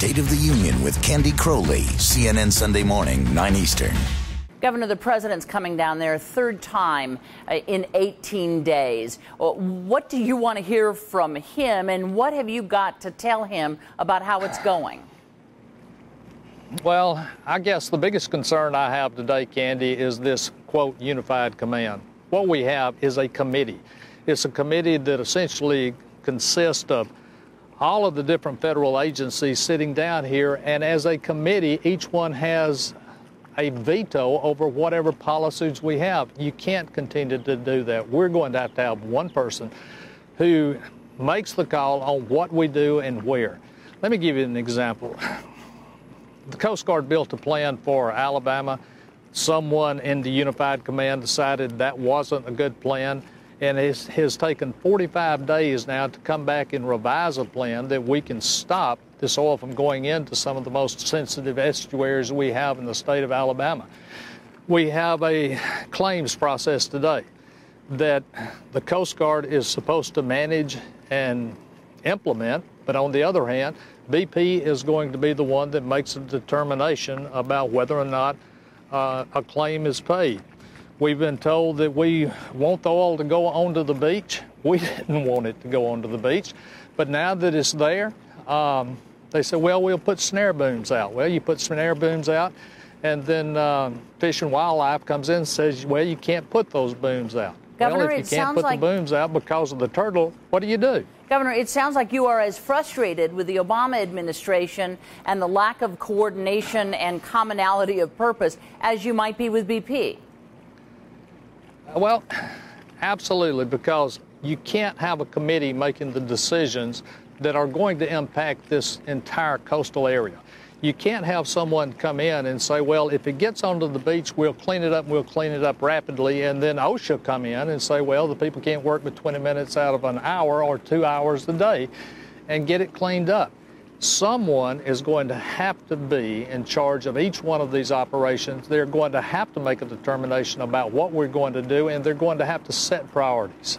State of the Union with Candy Crowley, CNN Sunday Morning, 9 Eastern. Governor, the president's coming down there a third time in 18 days. What do you want to hear from him, and what have you got to tell him about how it's going? Well, I guess the biggest concern I have today, Candy, is this, quote, unified command. What we have is a committee. It's a committee that essentially consists of all of the different federal agencies sitting down here, and as a committee, each one has a veto over whatever policies we have. You can't continue to do that. We're going to have one person who makes the call on what we do and where. Let me give you an example. The Coast Guard built a plan for Alabama. Someone in the Unified Command decided that wasn't a good plan, and it has taken 45 days now to come back and revise a plan that we can stop this oil from going into some of the most sensitive estuaries we have in the state of Alabama. We have a claims process today that the Coast Guard is supposed to manage and implement, but on the other hand, BP is going to be the one that makes a determination about whether or not a claim is paid. We've been told that we want the oil to go onto the beach. We didn't want it to go onto the beach, but now that it's there, they said, well, we'll put snare booms out. Well, you put snare booms out, and then Fish and Wildlife comes in and says, well, you can't put those booms out. Governor, well, if you can't put the booms out because of the turtle, what do you do? Governor, it sounds like you are as frustrated with the Obama administration and the lack of coordination and commonality of purpose as you might be with BP. Well, absolutely, because you can't have a committee making the decisions that are going to impact this entire coastal area. You can't have someone come in and say, well, if it gets onto the beach, we'll clean it up, and we'll clean it up rapidly, and then OSHA come in and say, well, the people can't work but 20 minutes out of an hour or 2 hours a day and get it cleaned up. Someone is going to have to be in charge of each one of these operations. They're going to have to make a determination about what we're going to do, and they're going to have to set priorities.